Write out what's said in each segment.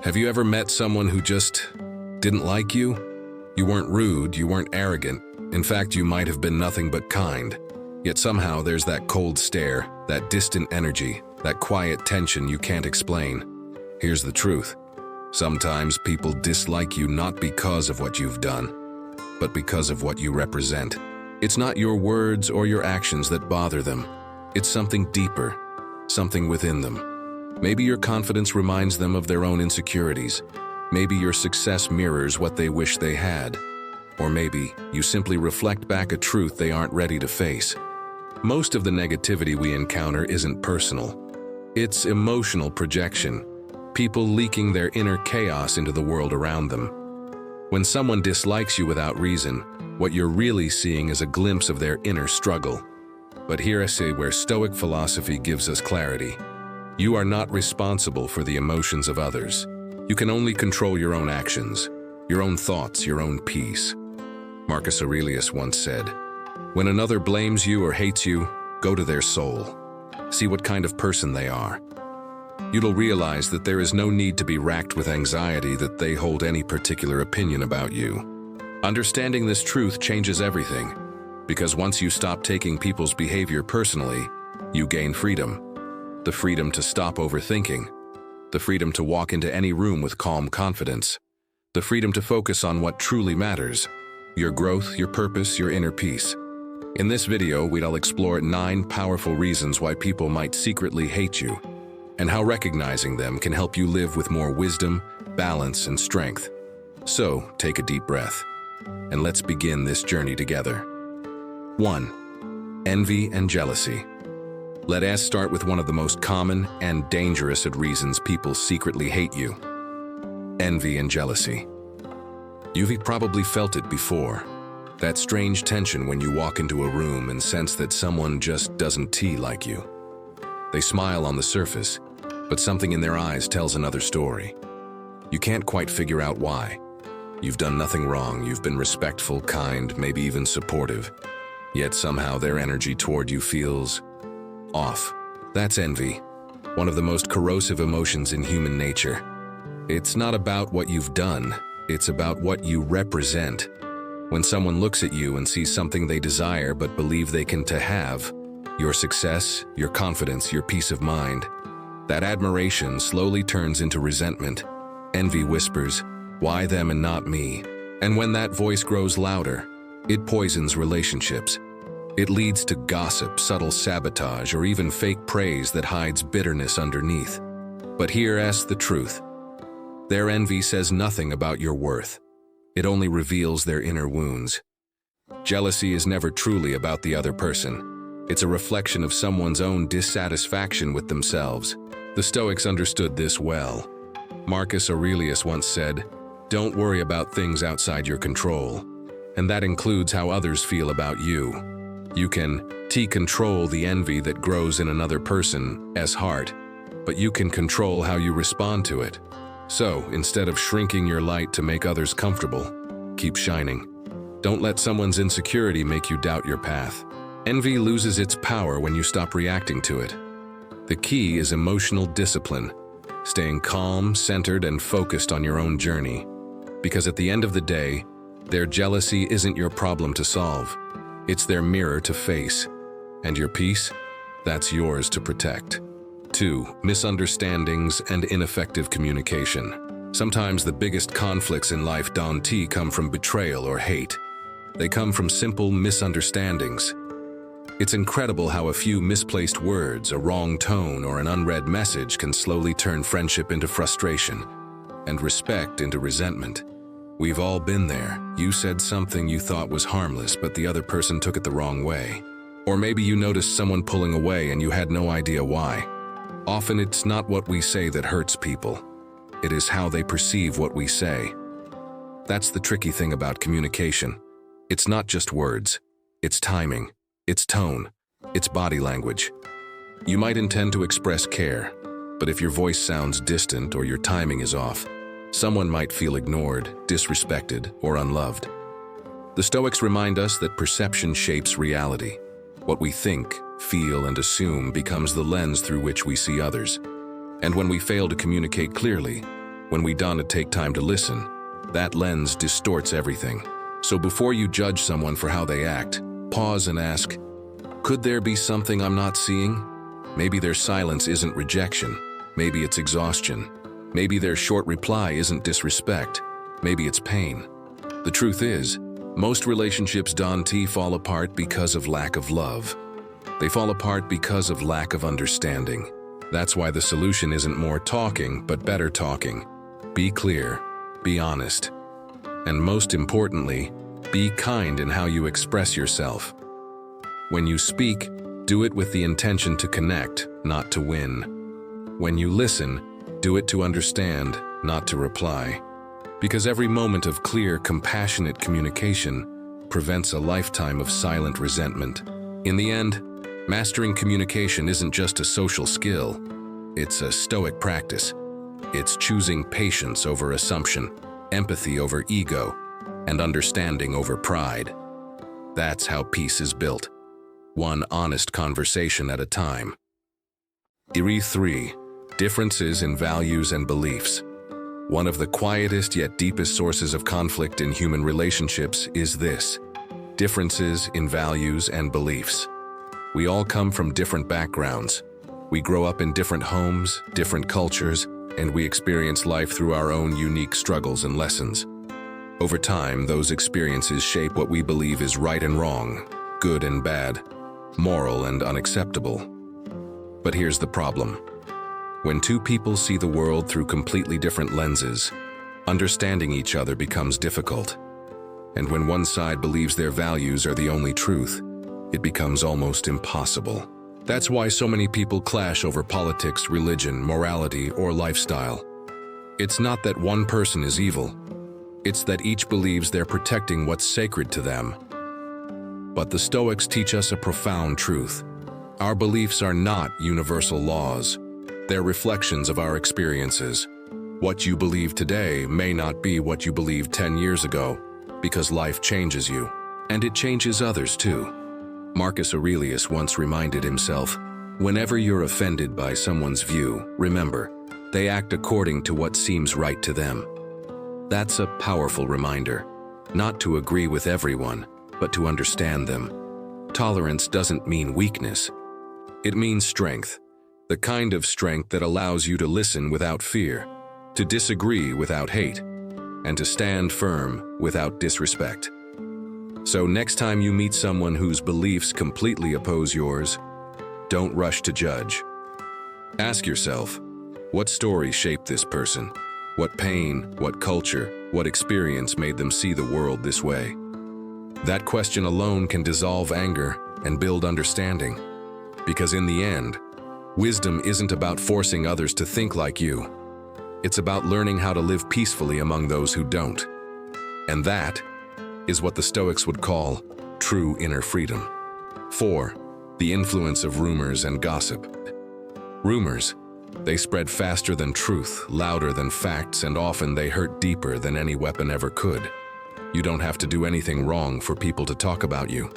Have you ever met someone who just didn't like you? You weren't rude, you weren't arrogant. In fact, you might have been nothing but kind. Yet somehow there's that cold stare, that distant energy, that quiet tension you can't explain. Here's the truth. Sometimes people dislike you not because of what you've done, but because of what you represent. It's not your words or your actions that bother them. It's something deeper, something within them. Maybe your confidence reminds them of their own insecurities. Maybe your success mirrors what they wish they had. Or maybe you simply reflect back a truth they aren't ready to face. Most of the negativity we encounter isn't personal. It's emotional projection, people leaking their inner chaos into the world around them. When someone dislikes you without reason, what you're really seeing is a glimpse of their inner struggle. But here I say where Stoic philosophy gives us clarity. You are not responsible for the emotions of others. You can only control your own actions, your own thoughts, your own peace. Marcus Aurelius once said, "When another blames you or hates you, go to their soul. See what kind of person they are. You'll realize that there is no need to be racked with anxiety that they hold any particular opinion about you." Understanding this truth changes everything, because once you stop taking people's behavior personally, you gain freedom. The freedom to stop overthinking, the freedom to walk into any room with calm confidence, the freedom to focus on what truly matters, your growth, your purpose, your inner peace. In this video, we'll explore 9 powerful reasons why people might secretly hate you, and how recognizing them can help you live with more wisdom, balance, and strength. So, take a deep breath, and let's begin this journey together. 1. Envy and jealousy. Let us start with one of the most common and dangerous of reasons people secretly hate you. Envy and jealousy. You've probably felt it before. That strange tension when you walk into a room and sense that someone just doesn't like you. They smile on the surface, but something in their eyes tells another story. You can't quite figure out why. You've done nothing wrong, you've been respectful, kind, maybe even supportive. Yet somehow their energy toward you feels off. That's envy, one of the most corrosive emotions in human nature. It's not about what you've done, it's about what you represent. When someone looks at you and sees something they desire but believe they can have, your success, your confidence, your peace of mind, that admiration slowly turns into resentment. Envy whispers, "Why them and not me?" And when that voice grows louder, it poisons relationships. It leads to gossip, subtle sabotage, or even fake praise that hides bitterness underneath. But here's the truth. Their envy says nothing about your worth. It only reveals their inner wounds. Jealousy is never truly about the other person. It's a reflection of someone's own dissatisfaction with themselves. The Stoics understood this well. Marcus Aurelius once said, "Don't worry about things outside your control." And that includes how others feel about you. You can control the envy that grows in another person's heart, but you can control how you respond to it. So, instead of shrinking your light to make others comfortable, keep shining. Don't let someone's insecurity make you doubt your path. Envy loses its power when you stop reacting to it. The key is emotional discipline, staying calm, centered, and focused on your own journey. Because at the end of the day, their jealousy isn't your problem to solve. It's their mirror to face. And your peace? That's yours to protect. 2. Misunderstandings and ineffective communication. Sometimes the biggest conflicts in life don't come from betrayal or hate. They come from simple misunderstandings. It's incredible how a few misplaced words, a wrong tone, or an unread message can slowly turn friendship into frustration and respect into resentment. We've all been there. You said something you thought was harmless, but the other person took it the wrong way. Or maybe you noticed someone pulling away and you had no idea why. Often it's not what we say that hurts people. It is how they perceive what we say. That's the tricky thing about communication. It's not just words. It's timing. It's tone. It's body language. You might intend to express care, but if your voice sounds distant or your timing is off, someone might feel ignored, disrespected, or unloved. The Stoics remind us that perception shapes reality. What we think, feel, and assume becomes the lens through which we see others. And when we fail to communicate clearly, When we don't take time to listen, that lens distorts everything. So before you judge someone for how they act, pause and ask, could there be something I'm not seeing? Maybe their silence isn't rejection. Maybe it's exhaustion. Maybe their short reply isn't disrespect. Maybe it's pain. The truth is, most relationships don't fall apart because of lack of love. They fall apart because of lack of understanding. That's why the solution isn't more talking, but better talking. Be clear, be honest, and most importantly, be kind in how you express yourself. When you speak, do it with the intention to connect, not to win. When you listen, do it to understand, not to reply. Because every moment of clear, compassionate communication prevents a lifetime of silent resentment. In the end, mastering communication isn't just a social skill, it's a Stoic practice. It's choosing patience over assumption, empathy over ego, and understanding over pride. That's how peace is built, one honest conversation at a time. 3. Differences in values and beliefs. One of the quietest yet deepest sources of conflict in human relationships is this: differences in values and beliefs. We all come from different backgrounds. We grow up in different homes, different cultures, and we experience life through our own unique struggles and lessons. Over time, those experiences shape what we believe is right and wrong, good and bad, moral and unacceptable. But here's the problem. When two people see the world through completely different lenses, understanding each other becomes difficult. And when one side believes their values are the only truth, it becomes almost impossible. That's why so many people clash over politics, religion, morality, or lifestyle. It's not that one person is evil. It's that each believes they're protecting what's sacred to them. But the Stoics teach us a profound truth. Our beliefs are not universal laws. They're reflections of our experiences. What you believe today may not be what you believed 10 years ago, because life changes you, and it changes others too. Marcus Aurelius once reminded himself, whenever you're offended by someone's view, remember, they act according to what seems right to them. That's a powerful reminder, not to agree with everyone, but to understand them. Tolerance doesn't mean weakness. It means strength, the kind of strength that allows you to listen without fear, to disagree without hate, and to stand firm without disrespect. So next time you meet someone whose beliefs completely oppose yours, don't rush to judge. Ask yourself, what story shaped this person? What pain, what culture, what experience made them see the world this way? That question alone can dissolve anger and build understanding. Because in the end, wisdom isn't about forcing others to think like you. It's about learning how to live peacefully among those who don't. And that is what the Stoics would call true inner freedom. 4. The influence of rumors and gossip. Rumors, they spread faster than truth, louder than facts, and often they hurt deeper than any weapon ever could. You don't have to do anything wrong for people to talk about you.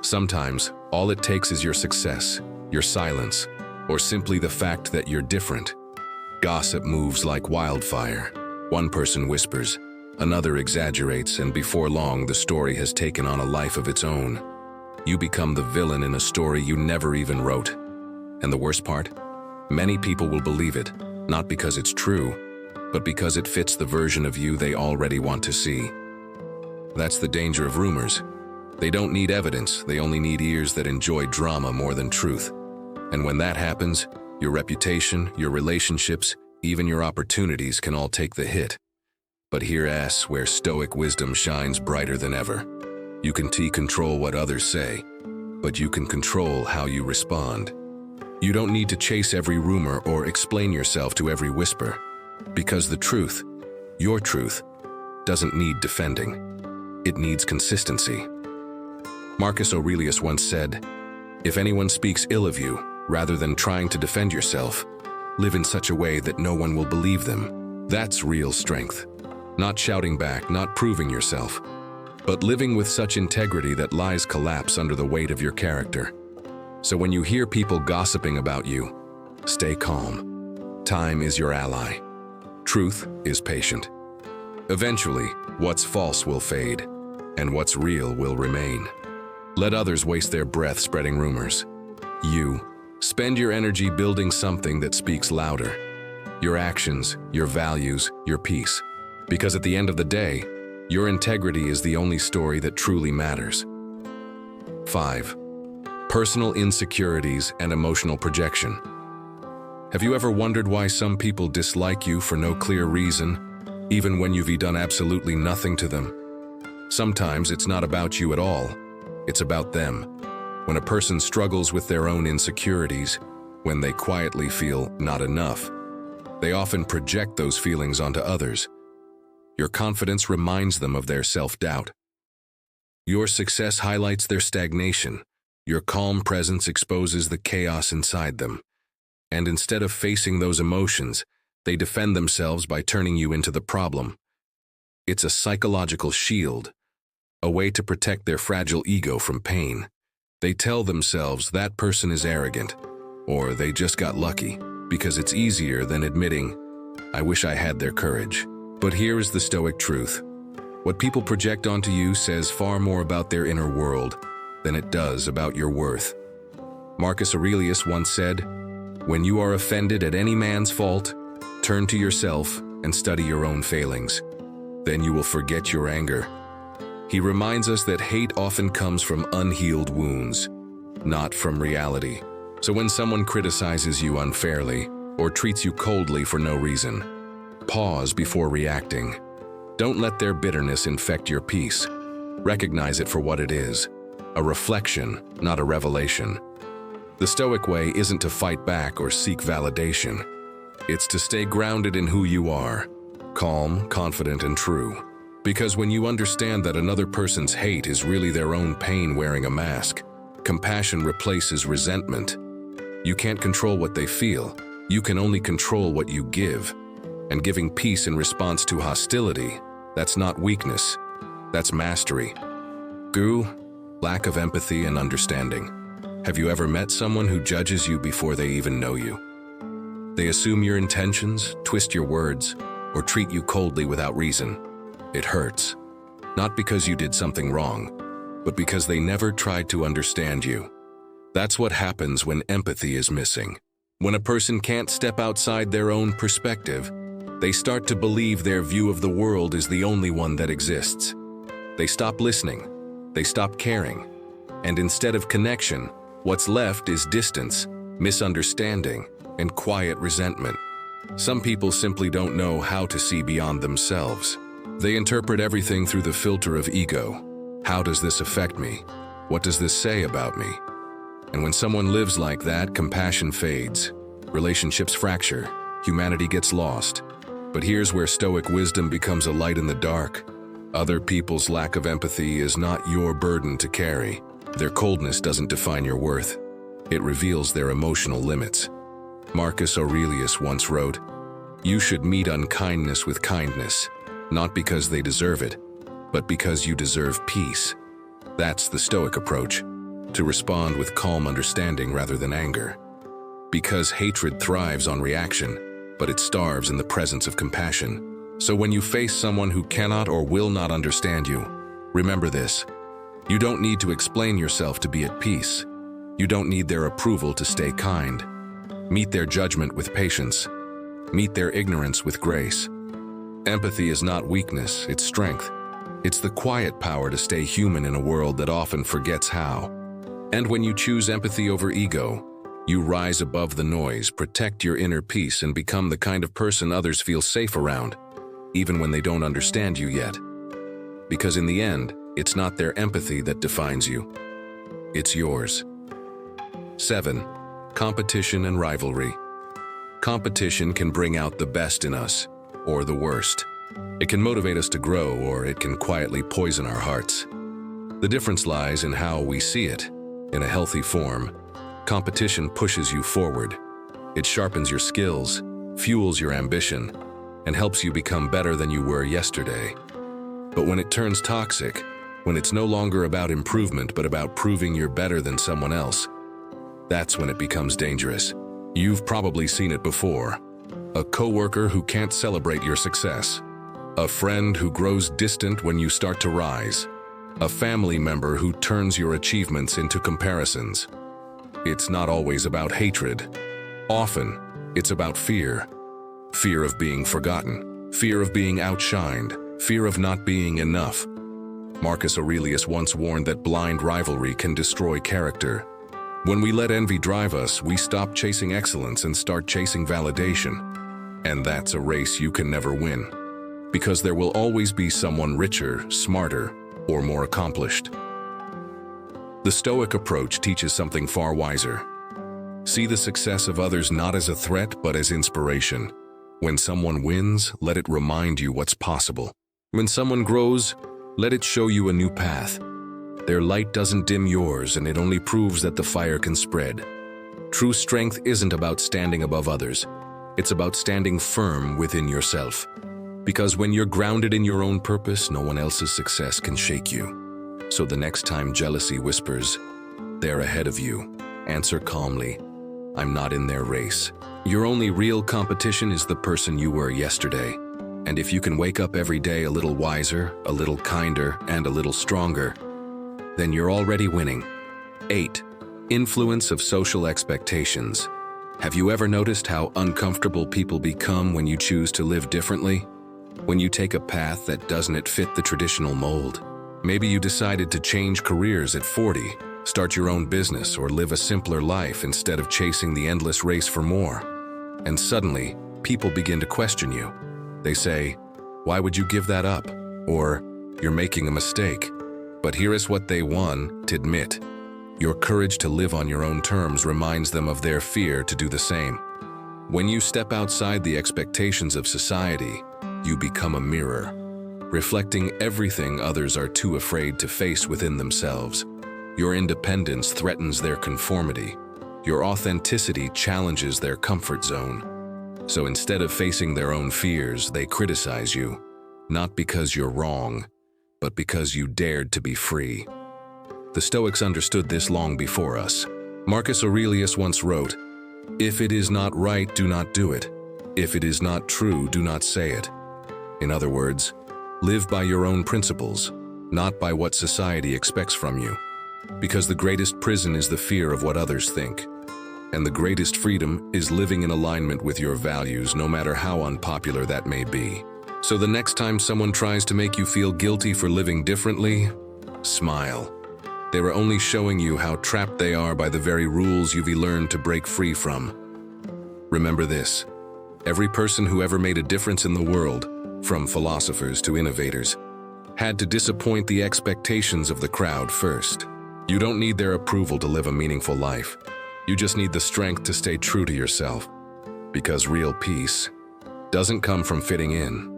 Sometimes, all it takes is your success, your silence, or simply the fact that you're different. Gossip moves like wildfire. One person whispers, another exaggerates, and before long the story has taken on a life of its own. You become the villain in a story you never even wrote. And the worst part? Many people will believe it, not because it's true, but because it fits the version of you they already want to see. That's the danger of rumors. They don't need evidence, they only need ears that enjoy drama more than truth. And when that happens, your reputation, your relationships, even your opportunities can all take the hit. But here's where Stoic wisdom shines brighter than ever. You can control what others say, but you can control how you respond. You don't need to chase every rumor or explain yourself to every whisper, because the truth, your truth, doesn't need defending. It needs consistency. Marcus Aurelius once said, "If anyone speaks ill of you, rather than trying to defend yourself, live in such a way that no one will believe them." That's real strength. Not shouting back, not proving yourself, but living with such integrity that lies collapse under the weight of your character. So when you hear people gossiping about you, stay calm. Time is your ally. Truth is patient. Eventually, what's false will fade, and what's real will remain. Let others waste their breath spreading rumors. You spend your energy building something that speaks louder. Your actions, your values, your peace. Because at the end of the day, your integrity is the only story that truly matters. 5. Personal insecurities and emotional projection. Have you ever wondered why some people dislike you for no clear reason, even when you've done absolutely nothing to them? Sometimes it's not about you at all, it's about them. When a person struggles with their own insecurities, when they quietly feel not enough, they often project those feelings onto others. Your confidence reminds them of their self-doubt. Your success highlights their stagnation. Your calm presence exposes the chaos inside them. And instead of facing those emotions, they defend themselves by turning you into the problem. It's a psychological shield, a way to protect their fragile ego from pain. They tell themselves that person is arrogant, or they just got lucky, because it's easier than admitting, I wish I had their courage. But here is the Stoic truth. What people project onto you says far more about their inner world than it does about your worth. Marcus Aurelius once said, "When you are offended at any man's fault, turn to yourself and study your own failings. Then you will forget your anger." He reminds us that hate often comes from unhealed wounds, not from reality. So when someone criticizes you unfairly or treats you coldly for no reason, pause before reacting. Don't let their bitterness infect your peace. Recognize it for what it is, a reflection, not a revelation. The Stoic way isn't to fight back or seek validation. It's to stay grounded in who you are, calm, confident, and true. Because when you understand that another person's hate is really their own pain wearing a mask, compassion replaces resentment. You can't control what they feel. You can only control what you give. And giving peace in response to hostility, that's not weakness, that's mastery. Lack of empathy and understanding. Have you ever met someone who judges you before they even know you? They assume your intentions, twist your words, or treat you coldly without reason. It hurts. Not because you did something wrong, but because they never tried to understand you. That's what happens when empathy is missing. When a person can't step outside their own perspective, they start to believe their view of the world is the only one that exists. They stop listening, they stop caring, and instead of connection, what's left is distance, misunderstanding, and quiet resentment. Some people simply don't know how to see beyond themselves. They interpret everything through the filter of ego. How does this affect me? What does this say about me? And when someone lives like that, compassion fades, relationships fracture, humanity gets lost. But here's where Stoic wisdom becomes a light in the dark. Other people's lack of empathy is not your burden to carry. Their coldness doesn't define your worth. It reveals their emotional limits. Marcus Aurelius once wrote, "You should meet unkindness with kindness, not because they deserve it, but because you deserve peace." That's the Stoic approach, to respond with calm understanding rather than anger. Because hatred thrives on reaction, but it starves in the presence of compassion. So when you face someone who cannot or will not understand you, remember this. You don't need to explain yourself to be at peace. You don't need their approval to stay kind. Meet their judgment with patience. Meet their ignorance with grace. Empathy is not weakness, it's strength. It's the quiet power to stay human in a world that often forgets how. And when you choose empathy over ego, you rise above the noise, protect your inner peace, and become the kind of person others feel safe around, even when they don't understand you yet. Because in the end, it's not their empathy that defines you. It's yours. 7. Competition and rivalry. Competition can bring out the best in us, or the worst. It can motivate us to grow, or it can quietly poison our hearts. The difference lies in how we see it. In a healthy form, competition pushes you forward. It sharpens your skills, fuels your ambition, and helps you become better than you were yesterday. But when it turns toxic, when it's no longer about improvement but about proving you're better than someone else, that's when it becomes dangerous. You've probably seen it before. a coworker who can't celebrate your success, a friend who grows distant when you start to rise, a family member who turns your achievements into comparisons. It's not always about hatred. Often, it's about fear. Fear of being forgotten, fear of being outshined, fear of not being enough. Marcus Aurelius once warned that blind rivalry can destroy character. When we let envy drive us, we stop chasing excellence and start chasing validation. And that's a race you can never win, because there will always be someone richer, smarter, or more accomplished. The Stoic approach teaches something far wiser. See the success of others not as a threat, but as inspiration. When someone wins, let it remind you what's possible. When someone grows, let it show you a new path. Their light doesn't dim yours, and it only proves that the fire can spread. True strength isn't about standing above others. It's about standing firm within yourself. Because when you're grounded in your own purpose, no one else's success can shake you. So the next time jealousy whispers, "They're ahead of you," answer calmly, "I'm not in their race." Your only real competition is the person you were yesterday. And if you can wake up every day a little wiser, a little kinder, and a little stronger, then you're already winning. 8. Influence of social expectations. Have you ever noticed how uncomfortable people become when you choose to live differently? When you take a path that doesn't fit the traditional mold? Maybe you decided to change careers at 40, start your own business, or live a simpler life instead of chasing the endless race for more. And suddenly, people begin to question you. They say, "Why would you give that up?" Or, "You're making a mistake." But here is what they want to admit. Your courage to live on your own terms reminds them of their fear to do the same. When you step outside the expectations of society, you become a mirror, reflecting everything others are too afraid to face within themselves. Your independence threatens their conformity. Your authenticity challenges their comfort zone. So instead of facing their own fears, they criticize you, not because you're wrong, but because you dared to be free. The Stoics understood this long before us. Marcus Aurelius once wrote, "If it is not right, do not do it. If it is not true, do not say it." In other words, live by your own principles, not by what society expects from you. Because the greatest prison is the fear of what others think. And the greatest freedom is living in alignment with your values, no matter how unpopular that may be. So the next time someone tries to make you feel guilty for living differently, smile. They are only showing you how trapped they are by the very rules you've learned to break free from. Remember this: every person who ever made a difference in the world, from philosophers to innovators, had to disappoint the expectations of the crowd first. You don't need their approval to live a meaningful life. You just need the strength to stay true to yourself. Because real peace doesn't come from fitting in.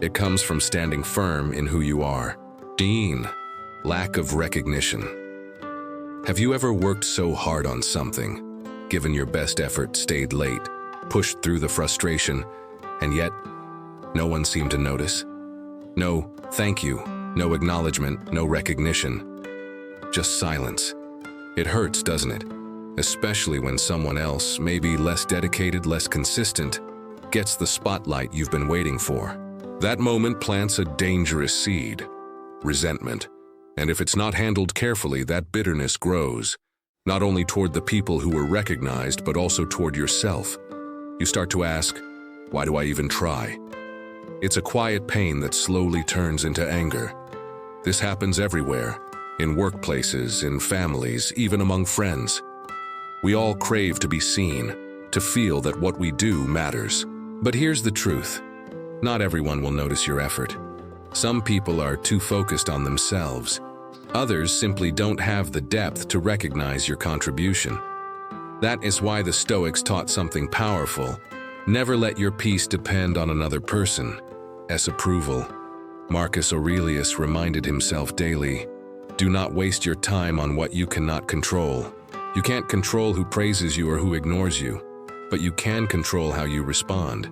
It comes from standing firm in who you are. Dean, lack of recognition. Have you ever worked so hard on something, given your best effort, stayed late, pushed through the frustration, and yet no one seemed to notice? No thank you, no acknowledgement, no recognition. Just silence. It hurts, doesn't it? Especially when someone else, maybe less dedicated, less consistent, gets the spotlight you've been waiting for. That moment plants a dangerous seed, resentment. And if it's not handled carefully, that bitterness grows, not only toward the people who were recognized, but also toward yourself. You start to ask, why do I even try? It's a quiet pain that slowly turns into anger. This happens everywhere, in workplaces, in families, even among friends. We all crave to be seen, to feel that what we do matters. But here's the truth. Not everyone will notice your effort. Some people are too focused on themselves. Others simply don't have the depth to recognize your contribution. That is why the Stoics taught something powerful. Never let your peace depend on another person's approval. Marcus Aurelius reminded himself daily, do not waste your time on what you cannot control. You can't control who praises you or who ignores you, but you can control how you respond.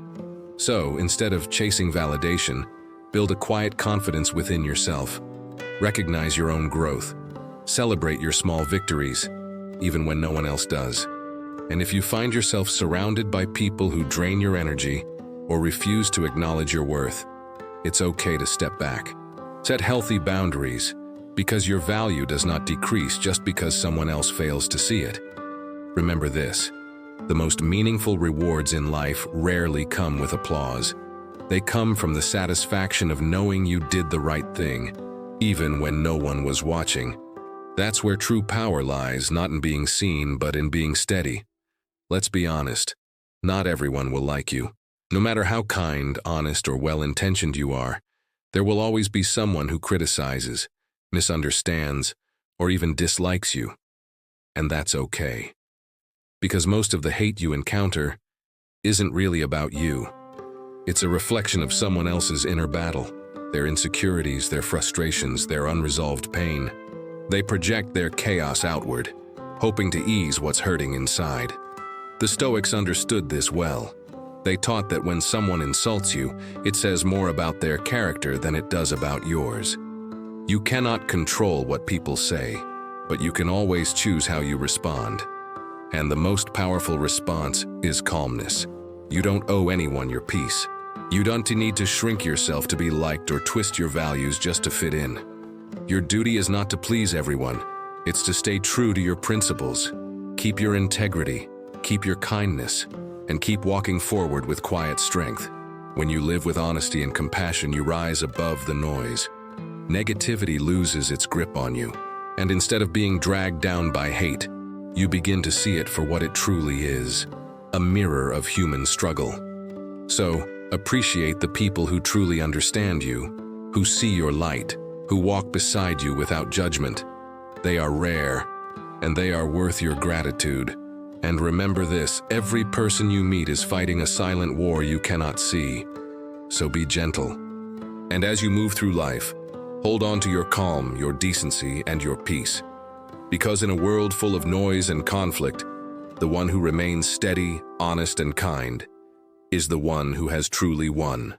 So, instead of chasing validation, build a quiet confidence within yourself. Recognize your own growth. Celebrate your small victories, even when no one else does. And if you find yourself surrounded by people who drain your energy or refuse to acknowledge your worth, it's okay to step back. Set healthy boundaries, because your value does not decrease just because someone else fails to see it. Remember this: the most meaningful rewards in life rarely come with applause. They come from the satisfaction of knowing you did the right thing, even when no one was watching. That's where true power lies, not in being seen, but in being steady. Let's be honest, not everyone will like you. No matter how kind, honest, or well-intentioned you are, there will always be someone who criticizes, misunderstands, or even dislikes you. And that's okay. Because most of the hate you encounter isn't really about you. It's a reflection of someone else's inner battle, their insecurities, their frustrations, their unresolved pain. They project their chaos outward, hoping to ease what's hurting inside. The Stoics understood this well. They taught that when someone insults you, it says more about their character than it does about yours. You cannot control what people say, but you can always choose how you respond. And the most powerful response is calmness. You don't owe anyone your peace. You don't need to shrink yourself to be liked or twist your values just to fit in. Your duty is not to please everyone. It's to stay true to your principles. Keep your integrity, keep your kindness, and keep walking forward with quiet strength. When you live with honesty and compassion, you rise above the noise. Negativity loses its grip on you, and instead of being dragged down by hate, you begin to see it for what it truly is, a mirror of human struggle. So, appreciate the people who truly understand you, who see your light, who walk beside you without judgment. They are rare, and they are worth your gratitude. And remember this: every person you meet is fighting a silent war you cannot see. So be gentle. And as you move through life, hold on to your calm, your decency, and your peace. Because in a world full of noise and conflict, the one who remains steady, honest, and kind is the one who has truly won.